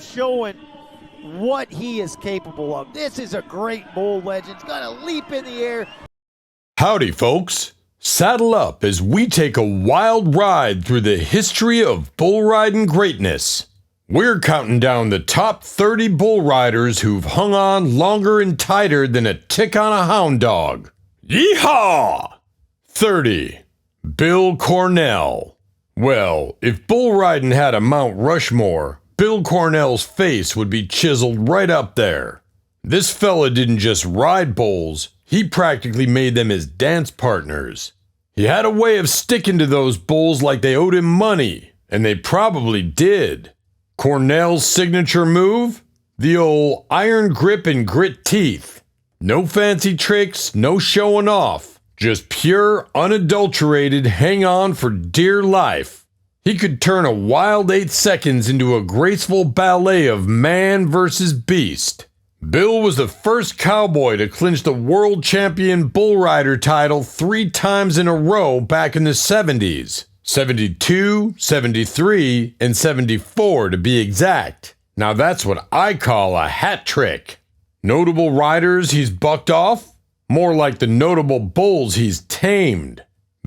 showing what he is capable of. This is a great bull legend. He's gonna leap in the air. Howdy, folks. Saddle up as we take a wild ride through the history of bull riding greatness. We're counting down the top 30 bull riders who've hung on longer and tighter than a tick on a hound dog. Yeehaw! 30. Bill Cornell. Well, if bull riding had a Mount Rushmore, Bill Cornell's face would be chiseled right up there. This fella didn't just ride bulls, he practically made them his dance partners. He had a way of sticking to those bulls like they owed him money, and they probably did. Cornell's signature move? The old iron grip and grit teeth. No fancy tricks, no showing off. Just pure, unadulterated hang on for dear life. He could turn a wild 8 seconds into a graceful ballet of man versus beast. Bill was the first cowboy to clinch the world champion bull rider title 3 times in a row back in the 70s. 72, 73, and 74 to be exact. Now that's what I call a hat trick. Notable riders he's bucked off? More like the notable bulls he's tamed.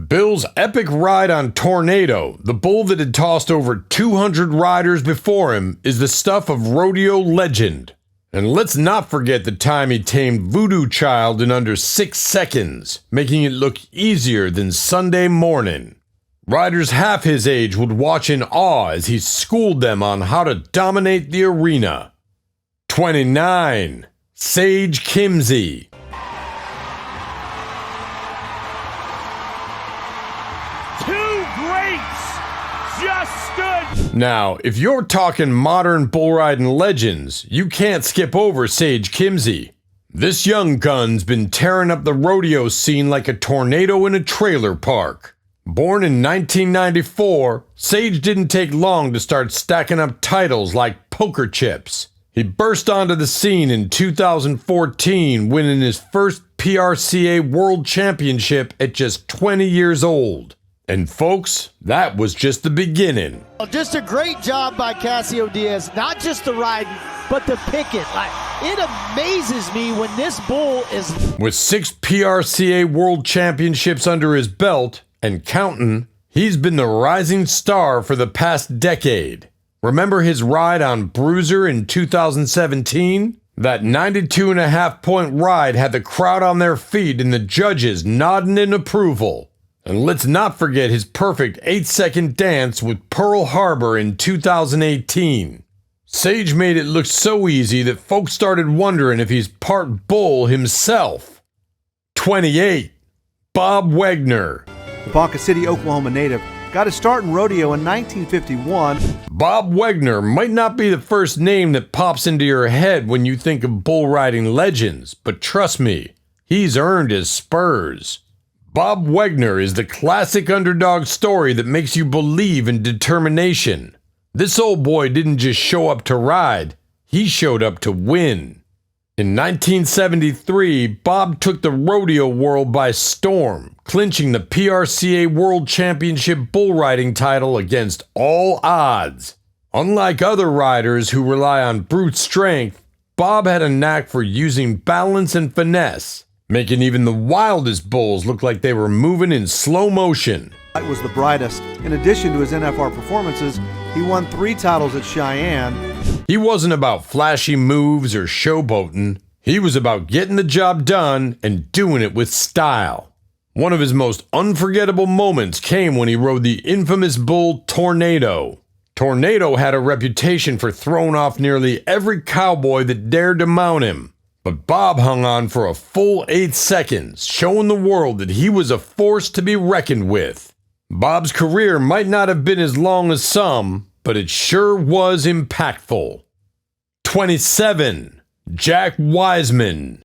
Bill's epic ride on Tornado, the bull that had tossed over 200 riders before him, is the stuff of rodeo legend. And let's not forget the time he tamed Voodoo Child in under 6 seconds, making it look easier than Sunday morning. Riders half his age would watch in awe as he schooled them on how to dominate the arena. 29. Sage Kimsey. Now, if you're talking modern bull riding legends, you can't skip over Sage Kimsey. This young gun's been tearing up the rodeo scene like a tornado in a trailer park. Born in 1994, Sage didn't take long to start stacking up titles like poker chips. He burst onto the scene in 2014, winning his first PRCA World Championship at just 20 years old. And folks, that was just the beginning. Just a great job by Casio Diaz, not just the riding, but the picking. It amazes me when this bull is... With 6 PRCA World Championships under his belt, and counting, he's been the rising star for the past decade. Remember his ride on Bruiser in 2017? That 92.5 point ride had the crowd on their feet and the judges nodding in approval. And let's not forget his perfect 8-second dance with Pearl Harbor in 2018. Sage made it look so easy that folks started wondering if he's part bull himself. 28. Bob Wagner. The Ponca City, Oklahoma native got his start in rodeo in 1951. Bob Wagner might not be the first name that pops into your head when you think of bull riding legends, but trust me, he's earned his spurs. Bob Wagner is the classic underdog story that makes you believe in determination. This old boy didn't just show up to ride, he showed up to win. In 1973, Bob took the rodeo world by storm, clinching the PRCA World Championship bull riding title against all odds. Unlike other riders who rely on brute strength, Bob had a knack for using balance and finesse, making even the wildest bulls look like they were moving in slow motion. It was the brightest. In addition to his NFR performances, he won 3 titles at Cheyenne. He wasn't about flashy moves or showboating. He was about getting the job done and doing it with style. One of his most unforgettable moments came when he rode the infamous bull Tornado. Tornado had a reputation for throwing off nearly every cowboy that dared to mount him. But Bob hung on for a full 8 seconds, showing the world that he was a force to be reckoned with. Bob's career might not have been as long as some, but it sure was impactful. 27. Jack Wiseman.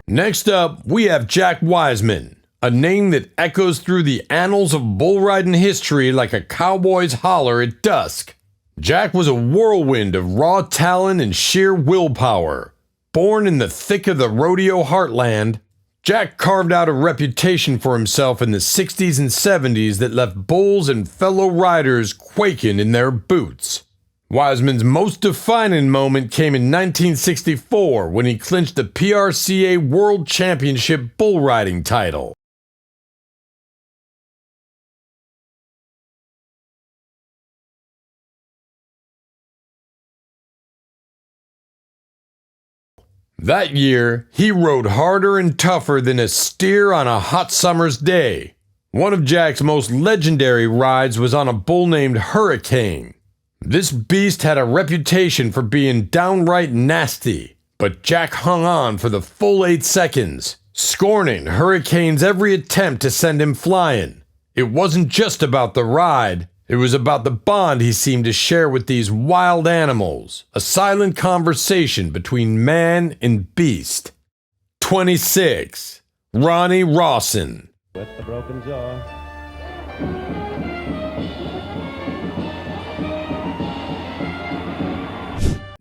Next up, we have Jack Wiseman, a name that echoes through the annals of bull riding history like a cowboy's holler at dusk. Jack was a whirlwind of raw talent and sheer willpower. Born in the thick of the rodeo heartland, Jack carved out a reputation for himself in the 60s and 70s that left bulls and fellow riders quaking in their boots. Wiseman's most defining moment came in 1964 when he clinched the PRCA World Championship bull riding title. That year, he rode harder and tougher than a steer on a hot summer's day. One of Jack's most legendary rides was on a bull named Hurricane. This beast had a reputation for being downright nasty, but Jack hung on for the full 8 seconds, scorning Hurricane's every attempt to send him flying. It wasn't just about the ride. It was about the bond he seemed to share with these wild animals, a silent conversation between man and beast. 26. Ronnie Rossen. With the broken jaw.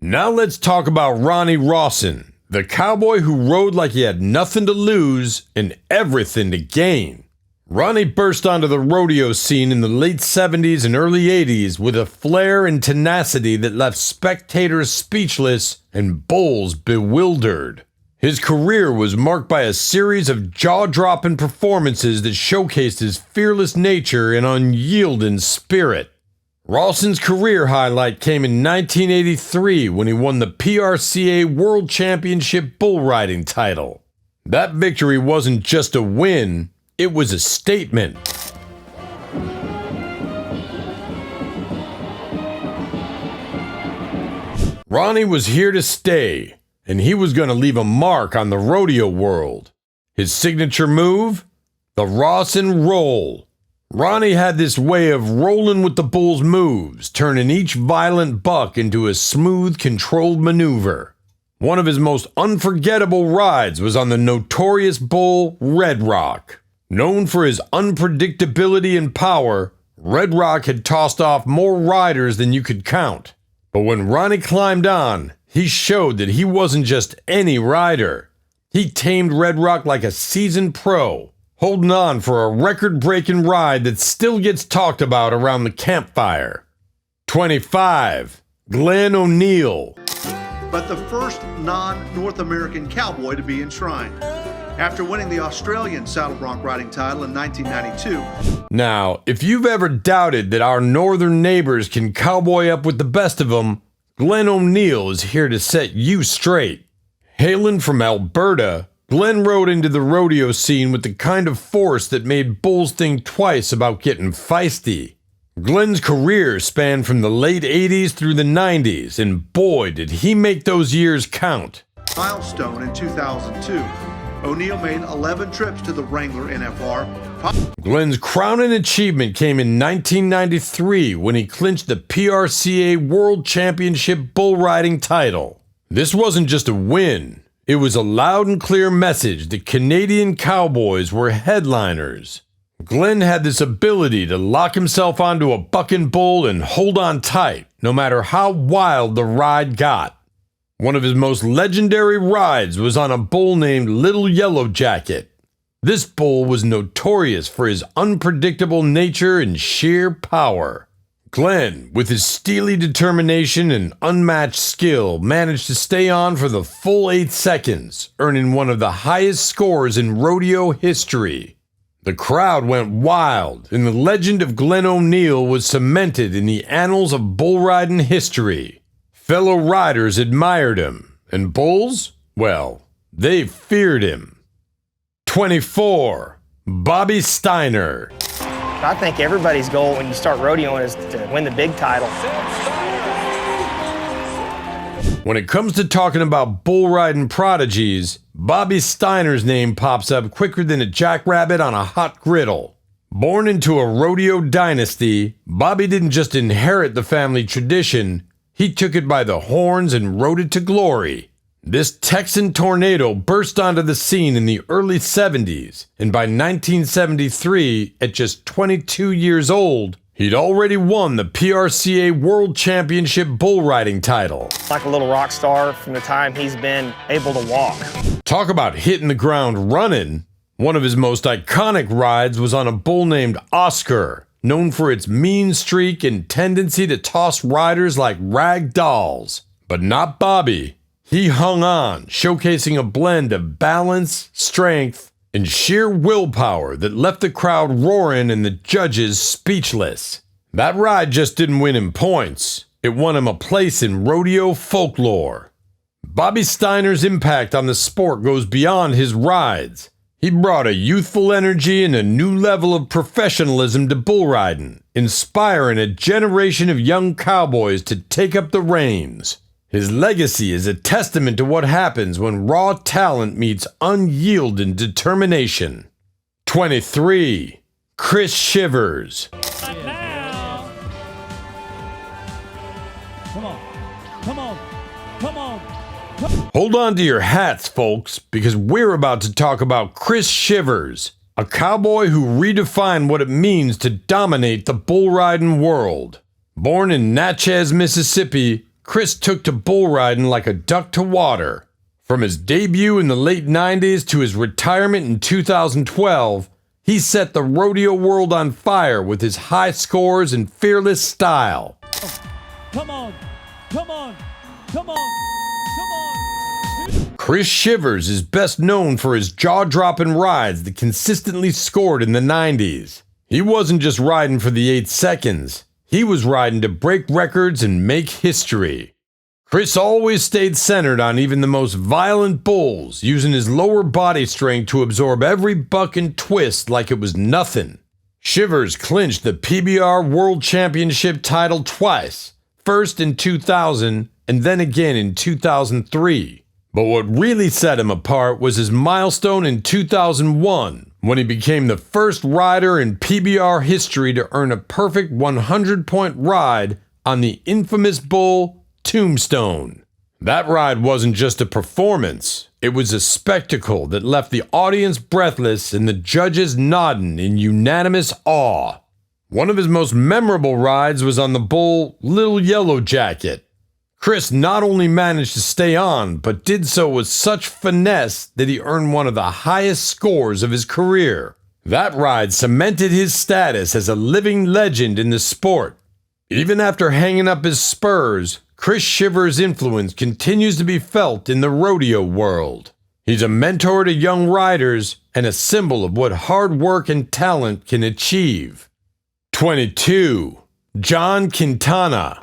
Now let's talk about Ronnie Rossen, the cowboy who rode like he had nothing to lose and everything to gain. Ronnie burst onto the rodeo scene in the late 70s and early 80s with a flair and tenacity that left spectators speechless and bulls bewildered. His career was marked by a series of jaw-dropping performances that showcased his fearless nature and unyielding spirit. Rossen's career highlight came in 1983 when he won the PRCA World Championship bull riding title. That victory wasn't just a win, it was a statement. Ronnie was here to stay, and he was going to leave a mark on the rodeo world. His signature move? The Rossen roll. Ronnie had this way of rolling with the bull's moves, turning each violent buck into a smooth, controlled maneuver. One of his most unforgettable rides was on the notorious bull Red Rock. Known for his unpredictability and power, Red Rock had tossed off more riders than you could count. But when Ronnie climbed on, he showed that he wasn't just any rider. He tamed Red Rock like a seasoned pro, holding on for a record-breaking ride that still gets talked about around the campfire. 25. Glenn O'Neill. But the first non-North American cowboy to be enshrined. After winning the Australian saddle bronc riding title in 1992. Now, if you've ever doubted that our northern neighbors can cowboy up with the best of them, Glenn O'Neill is here to set you straight. Hailing from Alberta, Glenn rode into the rodeo scene with the kind of force that made bulls think twice about getting feisty. Glenn's career spanned from the late 80s through the 90s, and boy did he make those years count. Milestone in 2002. O'Neill made 11 trips to the Wrangler NFR. Glenn's crowning achievement came in 1993 when he clinched the PRCA World Championship bull riding title. This wasn't just a win, it was a loud and clear message that Canadian cowboys were headliners. Glenn had this ability to lock himself onto a bucking bull and hold on tight, no matter how wild the ride got. One of his most legendary rides was on a bull named Little Yellow Jacket. This bull was notorious for his unpredictable nature and sheer power. Glenn, with his steely determination and unmatched skill, managed to stay on for the full 8 seconds, earning one of the highest scores in rodeo history. The crowd went wild, and the legend of Glenn O'Neill was cemented in the annals of bull riding history. Fellow riders admired him, and bulls, well, they feared him. 24. Bobby Steiner. I think everybody's goal when you start rodeoing is to win the big title. When it comes to talking about bull riding prodigies, Bobby Steiner's name pops up quicker than a jackrabbit on a hot griddle. Born into a rodeo dynasty, Bobby didn't just inherit the family tradition, he took it by the horns and rode it to glory. This Texan tornado burst onto the scene in the early 70s, and by 1973, at just 22 years old, He'd already won the PRCA World Championship bull riding title. Like a little rock star from the time he's been able to walk. Talk about hitting the ground running. One of his most iconic rides was on a bull named Oscar, known for its mean streak and tendency to toss riders like rag dolls. But not Bobby. He hung on, showcasing a blend of balance, strength, and sheer willpower that left the crowd roaring and the judges speechless. That ride just didn't win him points. It won him a place in rodeo folklore. Bobby Steiner's impact on the sport goes beyond his rides. He brought a youthful energy and a new level of professionalism to bull riding, inspiring a generation of young cowboys to take up the reins. His legacy is a testament to what happens when raw talent meets unyielding determination. 23. Chris Shivers. Now. Come on. Hold on to your hats, folks, because we're about to talk about Chris Shivers, a cowboy who redefined what it means to dominate the bull riding world. Born in Natchez, Mississippi, Chris took to bull riding like a duck to water. From his debut in the late 90s to his retirement in 2012, he set the rodeo world on fire with his high scores and fearless style. Come on. Chris Shivers is best known for his jaw-dropping rides that consistently scored in the 90s. He wasn't just riding for the 8 seconds. He was riding to break records and make history. Chris always stayed centered on even the most violent bulls, using his lower body strength to absorb every buck and twist like it was nothing. Shivers clinched the PBR World Championship title twice, first in 2000 and then again in 2003. But what really set him apart was his milestone in 2001, when he became the first rider in PBR history to earn a perfect 100-point ride on the infamous bull Tombstone. That ride wasn't just a performance, it was a spectacle that left the audience breathless and the judges nodding in unanimous awe. One of his most memorable rides was on the bull Little Yellow Jacket. Chris not only managed to stay on, but did so with such finesse that he earned one of the highest scores of his career. That ride cemented his status as a living legend in the sport. Even after hanging up his spurs, Chris Shivers' influence continues to be felt in the rodeo world. He's a mentor to young riders and a symbol of what hard work and talent can achieve. 22. John Quintana.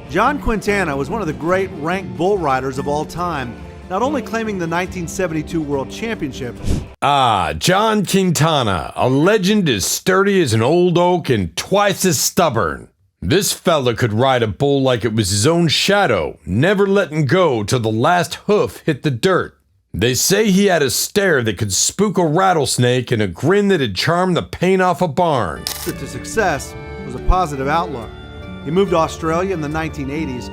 John Quintana was one of the great ranked bull riders of all time, not only claiming the 1972 World Championship. John Quintana, a legend as sturdy as an old oak and twice as stubborn. This fella could ride a bull like it was his own shadow, never letting go till the last hoof hit the dirt. They say he had a stare that could spook a rattlesnake and a grin that'd charm the paint off a barn. To success was a positive outlook. He moved to Australia in the 1980s.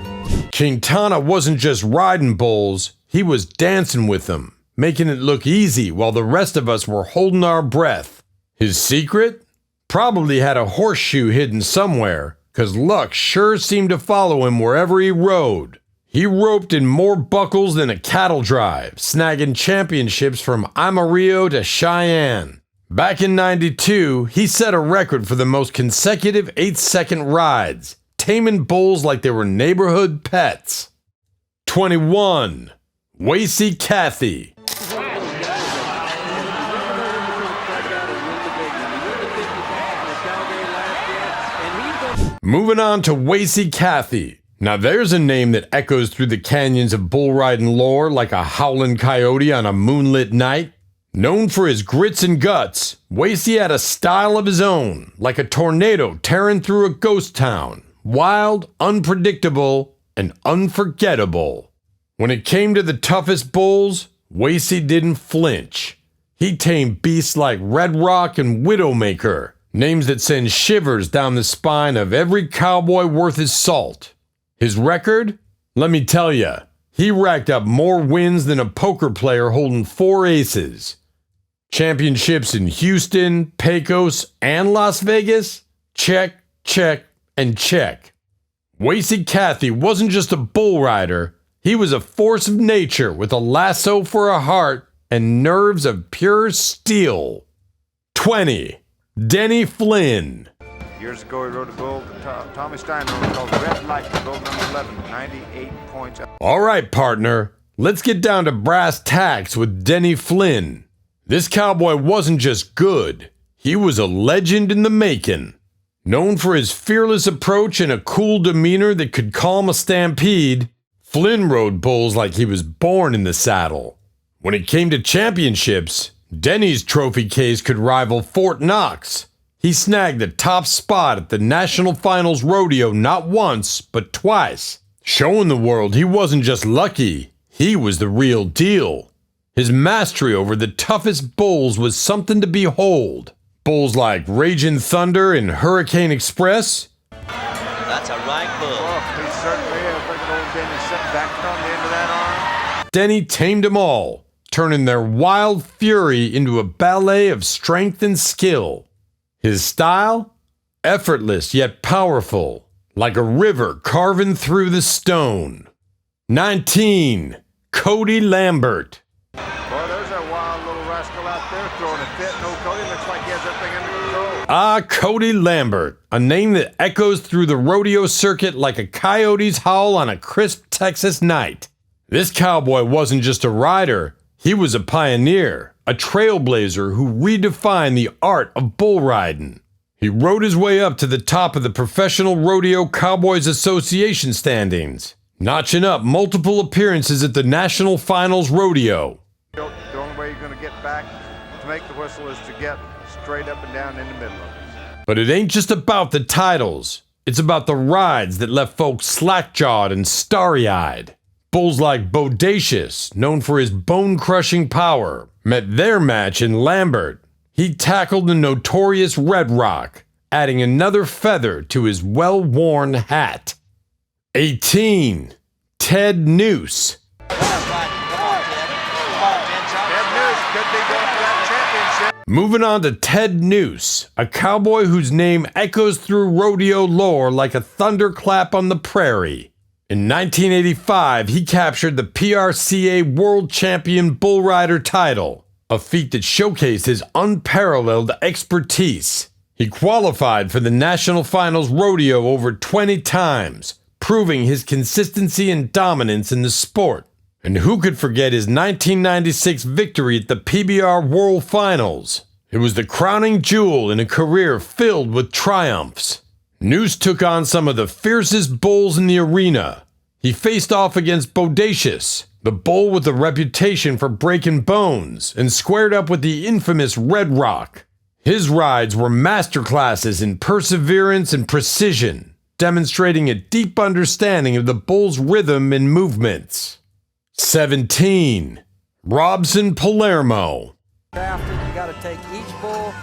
Quintana wasn't just riding bulls, he was dancing with them, making it look easy while the rest of us were holding our breath. His secret? Probably had a horseshoe hidden somewhere, 'cause luck sure seemed to follow him wherever he rode. He roped in more buckles than a cattle drive, snagging championships from Amarillo to Cheyenne. Back in '92, he set a record for the most consecutive 8-second rides, taming bulls like they were neighborhood pets. 21. Wasy Kathy. Moving on to Wasy Kathy. Now there's a name that echoes through the canyons of bull riding lore like a howling coyote on a moonlit night. Known for his grits and guts, Wasy had a style of his own, like a tornado tearing through a ghost town, wild, unpredictable, and unforgettable. When it came to the toughest bulls, Wasy didn't flinch. He tamed beasts like Red Rock and Widowmaker, names that send shivers down the spine of every cowboy worth his salt. His record? Let me tell ya, he racked up more wins than a poker player holding 4 aces. Championships in Houston, Pecos, and Las Vegas? check, check, and check. Wasy Kathy wasn't just a bull rider, he was a force of nature with a lasso for a heart and nerves of pure steel. 20. Denny Flynn. Years ago, he rode a bull that Tommy Steiner rode called Red Light, bull number 11, 98 points. All right, partner, let's get down to brass tacks with Denny Flynn. This cowboy wasn't just good, he was a legend in the making. Known for his fearless approach and a cool demeanor that could calm a stampede, Flynn rode bulls like he was born in the saddle. When it came to championships, Denny's trophy case could rival Fort Knox. He snagged the top spot at the National Finals Rodeo not once, but twice, showing the world he wasn't just lucky, he was the real deal. His mastery over the toughest bulls was something to behold. Bulls like Raging Thunder and Hurricane Express. That's a right bull. Oh, he certainly is. Look at old Denny sitting back on the end of that arm. Denny tamed them all, turning their wild fury into a ballet of strength and skill. His style? Effortless yet powerful, like a river carving through the stone. 19. Cody Lambert. Boy, there's that wild little rascal out there throwing a fit. No, Cody looks like he has that thing under control. Ah, Cody Lambert, a name that echoes through the rodeo circuit like a coyote's howl on a crisp Texas night. This cowboy wasn't just a rider, he was a pioneer, a trailblazer who redefined the art of bull riding. He rode his way up to the top of the Professional Rodeo Cowboys Association standings, notching up multiple appearances at the National Finals Rodeo. The only way you're going to get back to make the whistle is to get straight up and down in the middle of it. But it ain't just about the titles. It's about the rides that left folks slack-jawed and starry-eyed. Bulls like Bodacious, known for his bone-crushing power, met their match in Lambert. He tackled the notorious Red Rock, adding another feather to his well-worn hat. 18. Ted Noose. Moving on to Ted Noose, a cowboy whose name echoes through rodeo lore like a thunderclap on the prairie. In 1985, he captured the PRCA World Champion Bull Rider title, a feat that showcased his unparalleled expertise. He qualified for the National Finals Rodeo over 20 times, proving his consistency and dominance in the sport. And who could forget his 1996 victory at the PBR World Finals? It was the crowning jewel in a career filled with triumphs. Noose took on some of the fiercest bulls in the arena. He faced off against Bodacious, the bull with a reputation for breaking bones, and squared up with the infamous Red Rock. His rides were masterclasses in perseverance and precision, demonstrating a deep understanding of the bull's rhythm and movements. 17. Robson Palermo. Crafted, you got to take each bull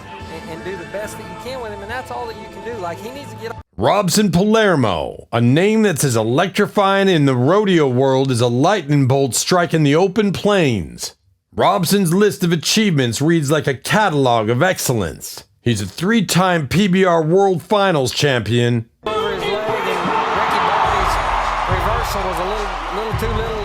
and do the best that you can with him, and that's all that you can do. Like, he needs to get. Robson Palermo, a name that's as electrifying in the rodeo world as a lightning bolt striking the open plains. Robson's list of achievements reads like a catalog of excellence. He's a 3-time PBR World Finals champion. Over his leg, and Ricky Bobby's reversal was a little too little.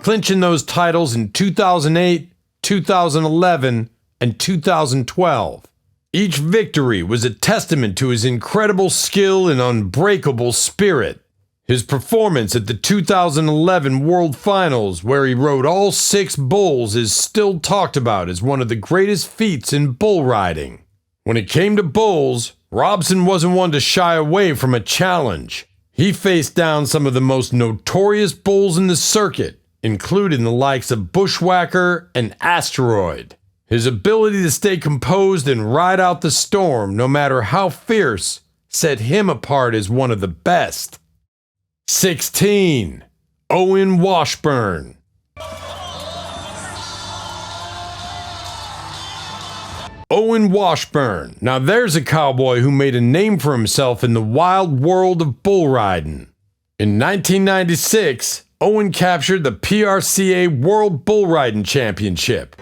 Clinching those titles in 2008, 2011, and 2012. Each victory was a testament to his incredible skill and unbreakable spirit. His performance at the 2011 World Finals, where he rode all 6 bulls, is still talked about as one of the greatest feats in bull riding. When it came to bulls, Robson wasn't one to shy away from a challenge. He faced down some of the most notorious bulls in the circuit, including the likes of Bushwhacker and Asteroid. His ability to stay composed and ride out the storm, no matter how fierce, set him apart as one of the best. 16. Owen Washburn. Owen Washburn. Now there's a cowboy who made a name for himself in the wild world of bull riding. In 1996, Owen captured the PRCA World Bull Riding Championship.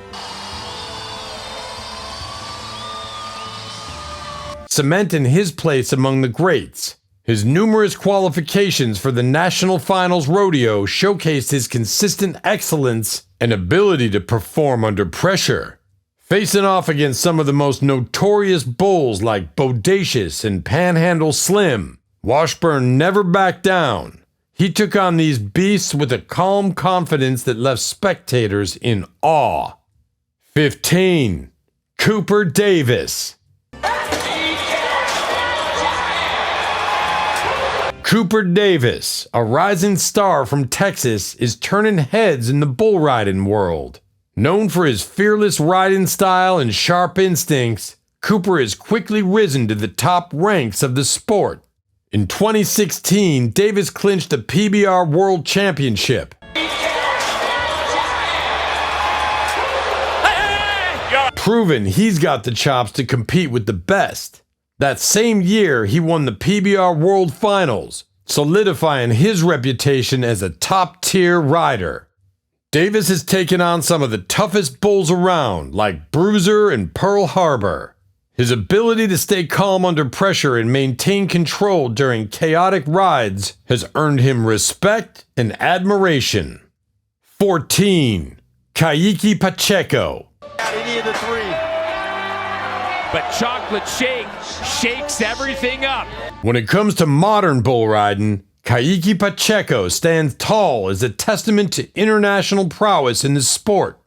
cementing his place among the greats. His numerous qualifications for the National Finals Rodeo showcased his consistent excellence and ability to perform under pressure. Facing off against some of the most notorious bulls like Bodacious and Panhandle Slim, Washburn never backed down. He took on these beasts with a calm confidence that left spectators in awe. 15. Cooper Davis. Cooper Davis, a rising star from Texas, is turning heads in the bull riding world. Known for his fearless riding style and sharp instincts, Cooper has quickly risen to the top ranks of the sport. In 2016, Davis clinched the PBR World Championship. Proving he's got the chops to compete with the best. That same year, he won the PBR World Finals, solidifying his reputation as a top-tier rider. Davis has taken on some of the toughest bulls around, like Bruiser and Pearl Harbor. His ability to stay calm under pressure and maintain control during chaotic rides has earned him respect and admiration. 14. Kiki Pacheco. Any of the three. But Chocolate Shake shakes everything up. When it comes to modern bull riding, Kiki Pacheco stands tall as a testament to international prowess in the sport.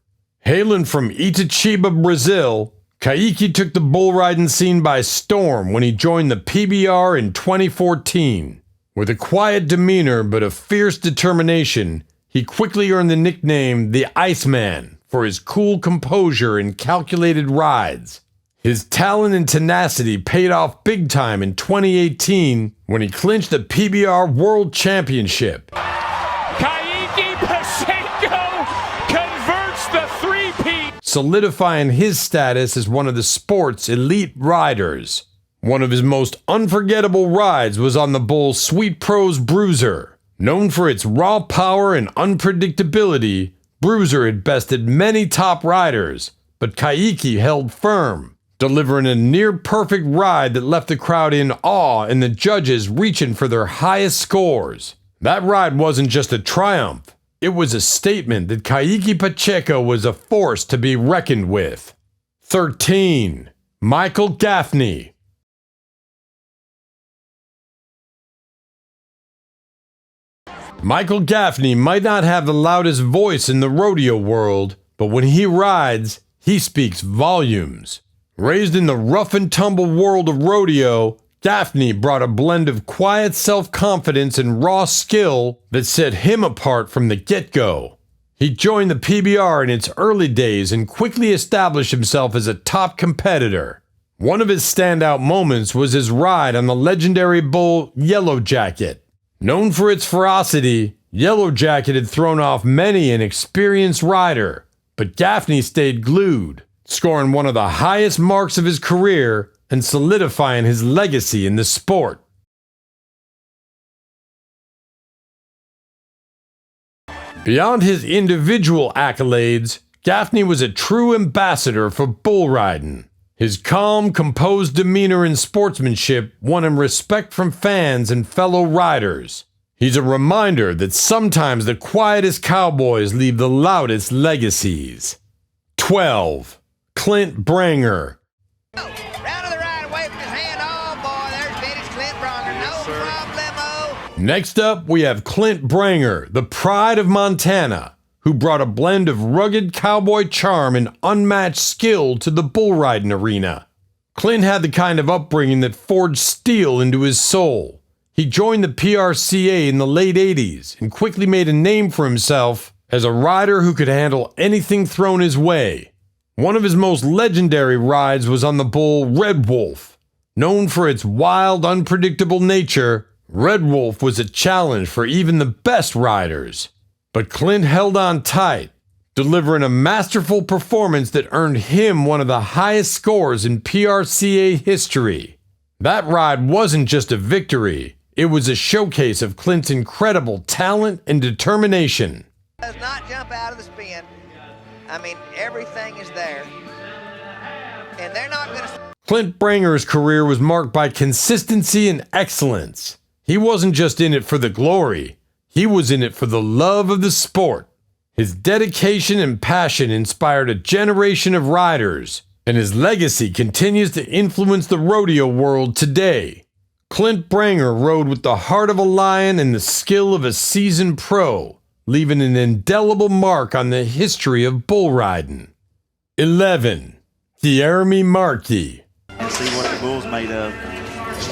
Hailing from Itatiba, Brazil, Kiki took the bull riding scene by storm when he joined the PBR in 2014. With a quiet demeanor but a fierce determination, he quickly earned the nickname the Iceman for his cool composure and calculated rides. His talent and tenacity paid off big time in 2018 when he clinched the PBR World Championship. Kiki Pacheco converts the three-peat, solidifying his status as one of the sport's elite riders. One of his most unforgettable rides was on the bull Sweet Pro's Bruiser. Known for its raw power and unpredictability, Bruiser had bested many top riders, but Kiki held firm, delivering a near-perfect ride that left the crowd in awe and the judges reaching for their highest scores. That ride wasn't just a triumph, it was a statement that Kiki Pacheco was a force to be reckoned with. 13. Michael Gaffney. Michael Gaffney might not have the loudest voice in the rodeo world, but when he rides, he speaks volumes. Raised in the rough and tumble world of rodeo, Gaffney brought a blend of quiet self-confidence and raw skill that set him apart from the get-go. He joined the PBR in its early days and quickly established himself as a top competitor. One of his standout moments was his ride on the legendary bull Yellow Jacket. Known for its ferocity, Yellow Jacket had thrown off many an experienced rider, but Gaffney stayed glued, scoring one of the highest marks of his career and solidifying his legacy in the sport. Beyond his individual accolades, Gaffney was a true ambassador for bull riding. His calm, composed demeanor and sportsmanship won him respect from fans and fellow riders. He's a reminder that sometimes the quietest cowboys leave the loudest legacies. 12. Clint Branger. Round to the right, away from his hand. Oh, boy, there's vintage Clint Branger. No problemo. Next up, we have Clint Branger, the pride of Montana, who brought a blend of rugged cowboy charm and unmatched skill to the bull riding arena. Clint had the kind of upbringing that forged steel into his soul. He joined the PRCA in the late 80s and quickly made a name for himself as a rider who could handle anything thrown his way. One of his most legendary rides was on the bull Red Wolf. Known for its wild, unpredictable nature, Red Wolf was a challenge for even the best riders. But Clint held on tight, delivering a masterful performance that earned him one of the highest scores in PRCA history. That ride wasn't just a victory, it was a showcase of Clint's incredible talent and determination. Does not jump out of the spin. I mean, everything is there. And they're not going to... Clint Branger's career was marked by consistency and excellence. He wasn't just in it for the glory, he was in it for the love of the sport. His dedication and passion inspired a generation of riders, and his legacy continues to influence the rodeo world today. Clint Branger rode with the heart of a lion and the skill of a seasoned pro, leaving an indelible mark on the history of bull riding. 11. Guilherme Marchi. See what the bull's made of.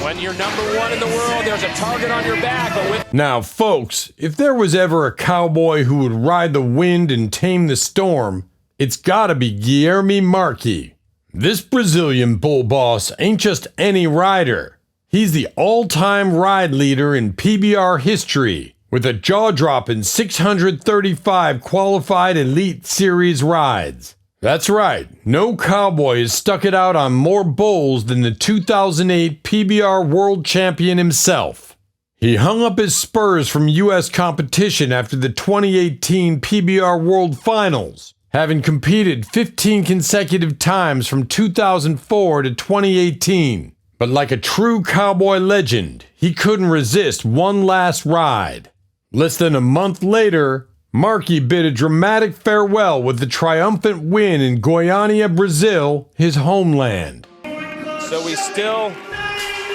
When you're number one in the world, there's a target on your back. But with Now, folks, if there was ever a cowboy who would ride the wind and tame the storm, it's gotta be Guilherme Marchi. This Brazilian bull boss ain't just any rider. He's the all-time ride leader in PBR history, with a jaw-dropping 635 qualified Elite Series rides. That's right, no cowboy has stuck it out on more bulls than the 2008 PBR World Champion himself. He hung up his spurs from U.S. competition after the 2018 PBR World Finals, having competed 15 consecutive times from 2004 to 2018. But like a true cowboy legend, he couldn't resist one last ride. Less than a month later, Marchi bid a dramatic farewell with the triumphant win in Goiânia, Brazil, his homeland. So we still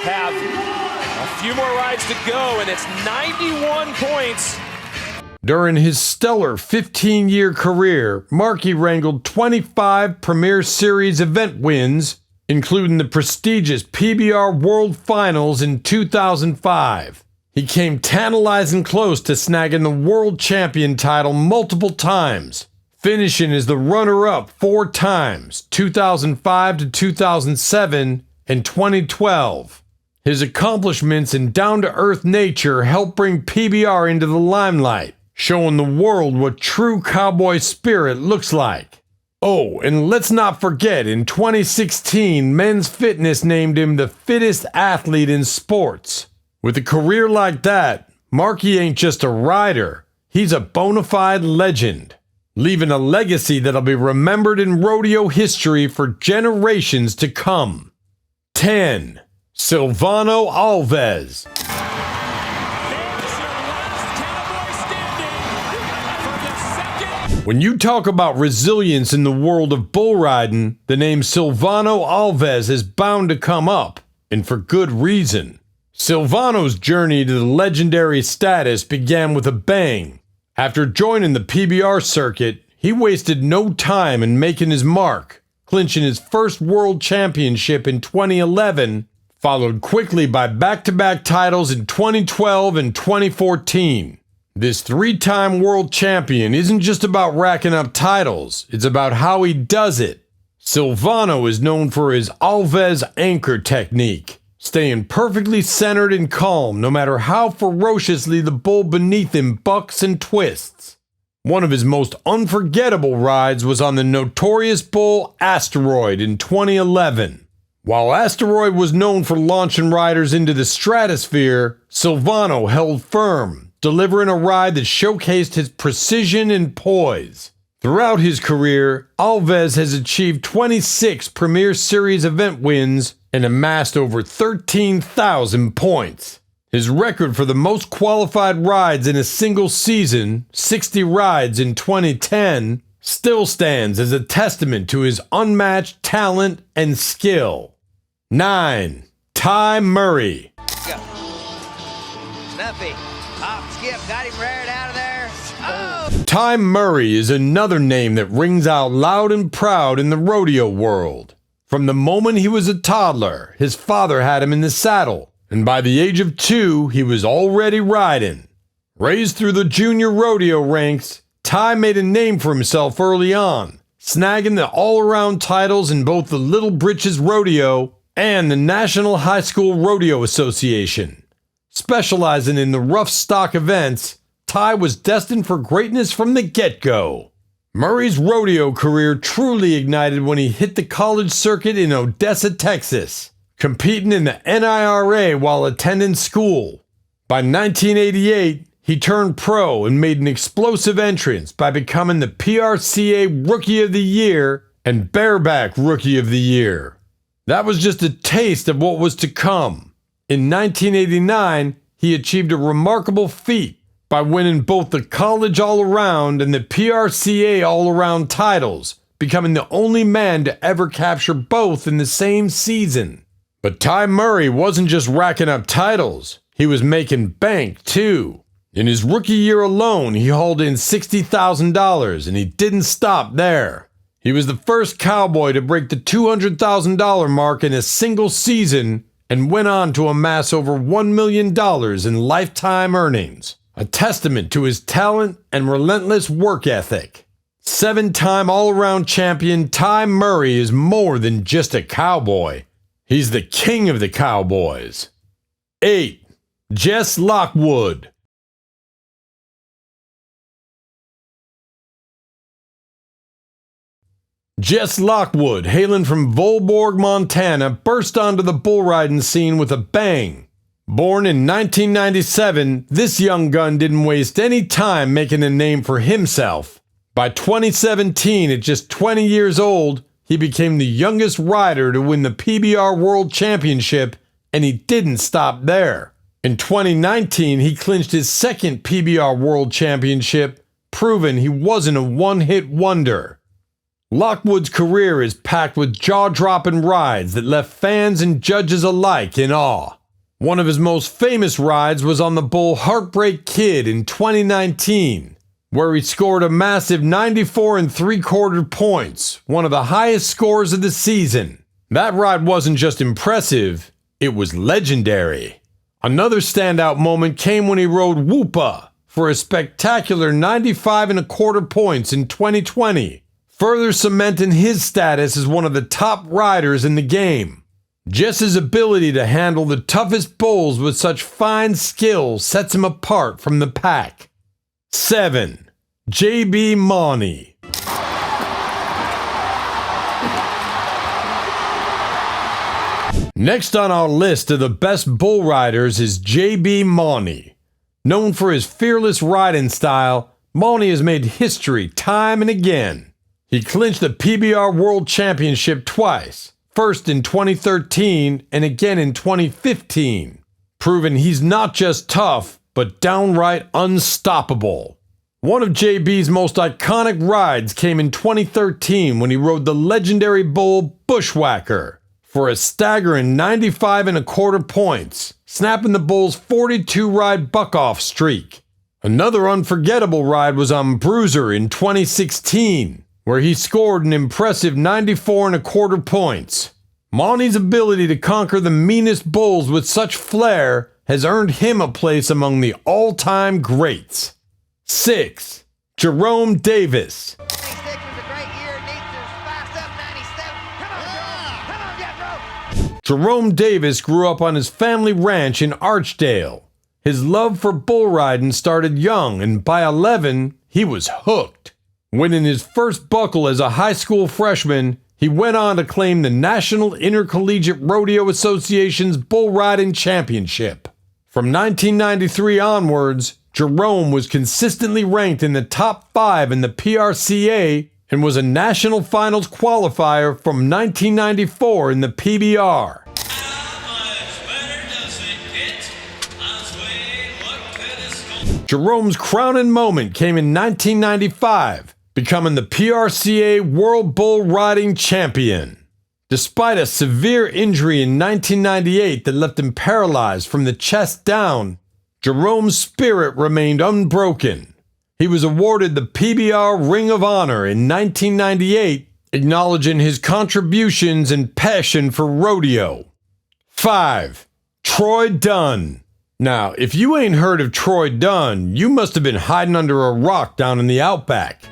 have a few more rides to go, and it's 91 points. During his stellar 15-year career, Marchi wrangled 25 Premier Series event wins, including the prestigious PBR World Finals in 2005. He came tantalizing close to snagging the world champion title multiple times, finishing as the runner-up 4 times, 2005 to 2007 and 2012. His accomplishments and down-to-earth nature helped bring PBR into the limelight, showing the world what true cowboy spirit looks like. Oh, and let's not forget, in 2016, Men's Fitness named him the fittest athlete in sports. With a career like that, Marchi ain't just a rider, he's a bona fide legend, leaving a legacy that'll be remembered in rodeo history for generations to come. 10. Silvano Alves. When you talk about resilience in the world of bull riding, the name Silvano Alves is bound to come up, and for good reason. Silvano's journey to the legendary status began with a bang. After joining the PBR circuit, he wasted no time in making his mark, clinching his first world championship in 2011, followed quickly by back-to-back titles in 2012 and 2014. This 3-time world champion isn't just about racking up titles, it's about how he does it. Silvano is known for his Alves anchor technique, staying perfectly centered and calm no matter how ferociously the bull beneath him bucks and twists. One of his most unforgettable rides was on the notorious bull Asteroid in 2011. While Asteroid was known for launching riders into the stratosphere, Silvano held firm, delivering a ride that showcased his precision and poise. Throughout his career, Alves has achieved 26 Premier Series event wins and amassed over 13,000 points. His record for the most qualified rides in a single season, 60 rides in 2010, still stands as a testament to his unmatched talent and skill. 9. Ty Murray. Go. Snuffy. Hop, skip, got him reared out of there. Oh! Ty Murray is another name that rings out loud and proud in the rodeo world. From the moment he was a toddler, his father had him in the saddle, and by the age of 2, he was already riding. Raised through the junior rodeo ranks, Ty made a name for himself early on, snagging the all-around titles in both the Little Britches Rodeo and the National High School Rodeo Association. Specializing in the rough stock events, Ty was destined for greatness from the get-go. Murray's rodeo career truly ignited when he hit the college circuit in Odessa, Texas, competing in the NIRA while attending school. By 1988, he turned pro and made an explosive entrance by becoming the PRCA Rookie of the Year and Bareback Rookie of the Year. That was just a taste of what was to come. In 1989, he achieved a remarkable feat by winning both the College All-Around and the PRCA All-Around titles, becoming the only man to ever capture both in the same season. But Ty Murray wasn't just racking up titles, he was making bank too. In his rookie year alone, he hauled in $60,000, and he didn't stop there. He was the first cowboy to break the $200,000 mark in a single season and went on to amass over $1 million in lifetime earnings, a testament to his talent and relentless work ethic. 7-time all-around champion Ty Murray is more than just a cowboy. He's the king of the cowboys. 8. Jess Lockwood. Jess Lockwood, hailing from Volborg, Montana, burst onto the bull riding scene with a bang. Born in 1997, this young gun didn't waste any time making a name for himself. By 2017, at just 20 years old, he became the youngest rider to win the PBR World Championship, and he didn't stop there. In 2019, he clinched his second PBR World Championship, proving he wasn't a one-hit wonder. Lockwood's career is packed with jaw-dropping rides that left fans and judges alike in awe. One of his most famous rides was on the bull Heartbreak Kid in 2019, where he scored a massive 94 3/4 points, one of the highest scores of the season. That ride wasn't just impressive, it was legendary. Another standout moment came when he rode Whoopa for a spectacular 95 1/4 points in 2020. Further cementing his status as one of the top riders in the game. Jess's ability to handle the toughest bulls with such fine skill sets him apart from the pack. 7. JB Mauney. Next on our list of the best bull riders is JB Mauney. Known for his fearless riding style, Mauney has made history time and again. He clinched the PBR World Championship twice, first in 2013 and again in 2015, proving he's not just tough, but downright unstoppable. One of JB's most iconic rides came in 2013 when he rode the legendary bull Bushwhacker for a staggering 95 1/4 points, snapping the bull's 42-ride buck-off streak. Another unforgettable ride was on Bruiser in 2016, where he scored an impressive 94 1/4 points. Mauney's ability to conquer the meanest bulls with such flair has earned him a place among the all-time greats. 6. Jerome Davis. 96 was a great year. Needs to spice up 97. Come on, Jethro. Jerome Davis grew up on his family ranch in Archdale. His love for bull riding started young, and by 11, he was hooked. Winning his first buckle as a high school freshman, he went on to claim the National Intercollegiate Rodeo Association's Bull Riding Championship. From 1993 onwards, Jerome was consistently ranked in the top 5 in the PRCA and was a national finals qualifier from 1994 in the PBR. Jerome's crowning moment came in 1995, becoming the PRCA World Bull Riding Champion. Despite a severe injury in 1998 that left him paralyzed from the chest down, Jerome's spirit remained unbroken. He was awarded the PBR Ring of Honor in 1998, acknowledging his contributions and passion for rodeo. 5. Troy Dunn. Now, if you ain't heard of Troy Dunn, you must have been hiding under a rock down in the outback.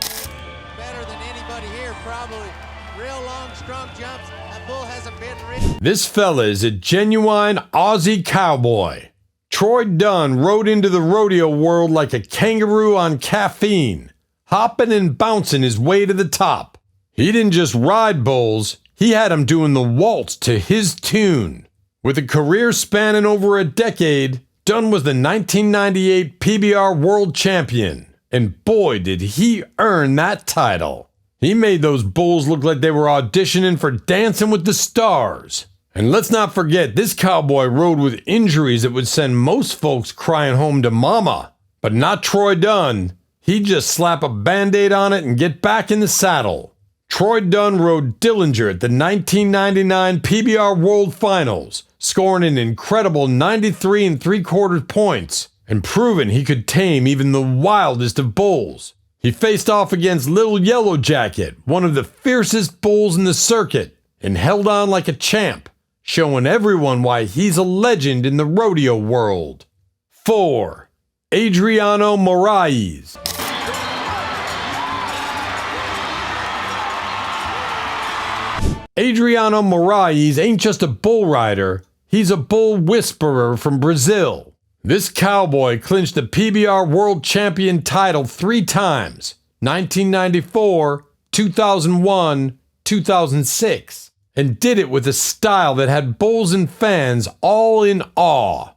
Better than anybody here, probably. Real long, strong jumps. That bull hasn't been ridden. This fella is a genuine Aussie cowboy. Troy Dunn rode into the rodeo world like a kangaroo on caffeine, hopping and bouncing his way to the top. He didn't just ride bulls, he had them doing the waltz to his tune. With a career spanning over a decade, Dunn was the 1998 PBR World Champion, and boy did he earn that title. He made those bulls look like they were auditioning for Dancing with the Stars. And let's not forget, this cowboy rode with injuries that would send most folks crying home to mama. But not Troy Dunn. He'd just slap a Band-Aid on it and get back in the saddle. Troy Dunn rode Dillinger at the 1999 PBR World Finals, scoring an incredible 93 3/4 points and proving he could tame even the wildest of bulls. He faced off against Little Yellow Jacket, one of the fiercest bulls in the circuit, and held on like a champ, showing everyone why he's a legend in the rodeo world. 4. Adriano Moraes. Adriano Moraes ain't just a bull rider, he's a bull whisperer from Brazil. This cowboy clinched the PBR World Champion title 3 times, 1994, 2001, 2006, and did it with a style that had bulls and fans all in awe.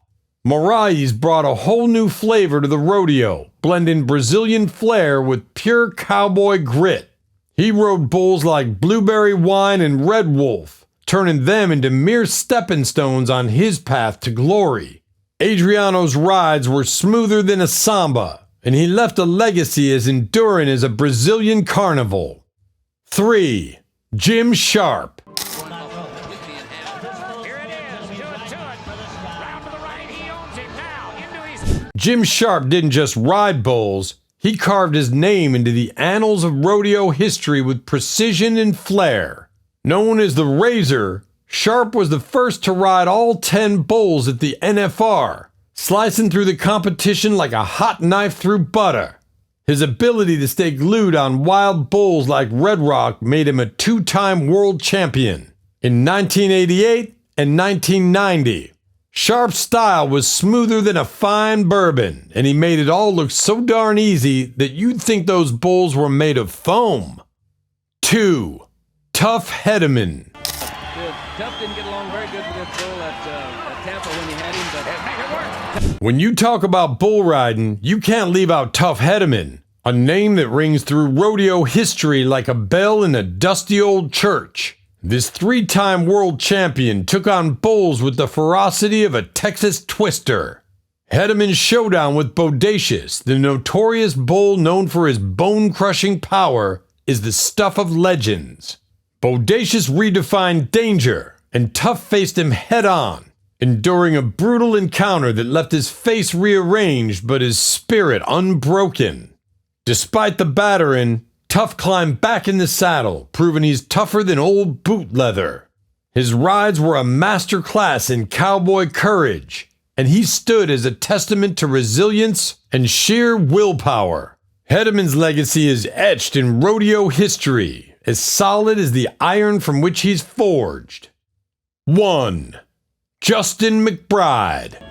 Moraes brought a whole new flavor to the rodeo, blending Brazilian flair with pure cowboy grit. He rode bulls like Blueberry Wine and Red Wolf, turning them into mere stepping stones on his path to glory. Adriano's rides were smoother than a samba, and he left a legacy as enduring as a Brazilian carnival. 3. Jim Sharp. Jim Sharp didn't just ride bulls, he carved his name into the annals of rodeo history with precision and flair. Known as the Razor, Sharp was the first to ride all 10 bulls at the NFR, slicing through the competition like a hot knife through butter. His ability to stay glued on wild bulls like Red Rock made him a 2-time world champion. In 1988 and 1990, Sharp's style was smoother than a fine bourbon, and he made it all look so darn easy that you'd think those bulls were made of foam. 2. Tuff Hedeman. Tuff didn't get along very good with this bull at Tampa when he had him, but make it work. When you talk about bull riding, you can't leave out Tuff Hedeman, a name that rings through rodeo history like a bell in a dusty old church. This 3-time world champion took on bulls with the ferocity of a Texas twister. Hedeman's showdown with Bodacious, the notorious bull known for his bone-crushing power, is the stuff of legends. Bodacious redefined danger, and Tuff faced him head-on, enduring a brutal encounter that left his face rearranged but his spirit unbroken. Despite the battering, Tuff climbed back in the saddle, proving he's tougher than old boot leather. His rides were a master class in cowboy courage, and he stood as a testament to resilience and sheer willpower. Hedeman's legacy is etched in rodeo history, as solid as the iron from which he's forged. 1. Justin McBride.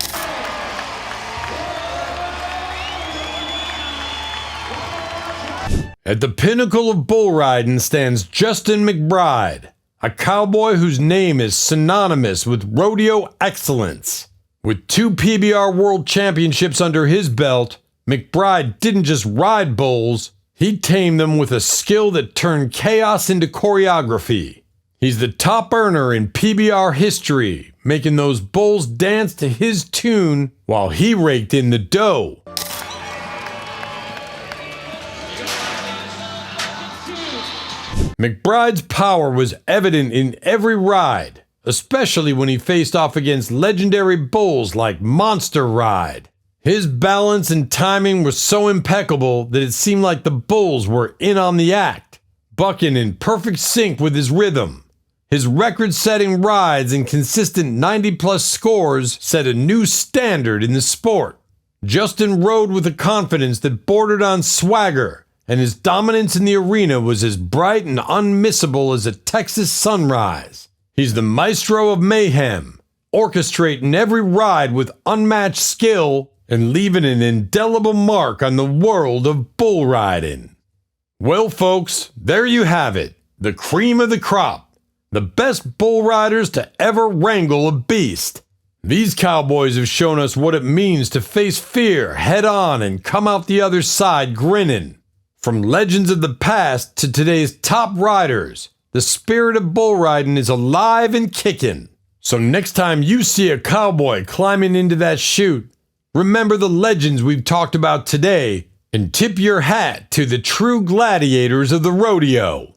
At the pinnacle of bull riding stands Justin McBride, a cowboy whose name is synonymous with rodeo excellence. With 2 PBR World Championships under his belt, McBride didn't just ride bulls, he tamed them with a skill that turned chaos into choreography. He's the top earner in PBR history, making those bulls dance to his tune while he raked in the dough. McBride's power was evident in every ride, especially when he faced off against legendary bulls like Monster Ride. His balance and timing were so impeccable that it seemed like the bulls were in on the act, bucking in perfect sync with his rhythm. His record-setting rides and consistent 90-plus scores set a new standard in the sport. Justin rode with a confidence that bordered on swagger, and his dominance in the arena was as bright and unmissable as a Texas sunrise. He's the maestro of mayhem, orchestrating every ride with unmatched skill and leaving an indelible mark on the world of bull riding. Well, folks, there you have it, the cream of the crop, the best bull riders to ever wrangle a beast. These cowboys have shown us what it means to face fear head on and come out the other side grinning. From legends of the past to today's top riders, the spirit of bull riding is alive and kicking. So next time you see a cowboy climbing into that chute, remember the legends we've talked about today and tip your hat to the true gladiators of the rodeo.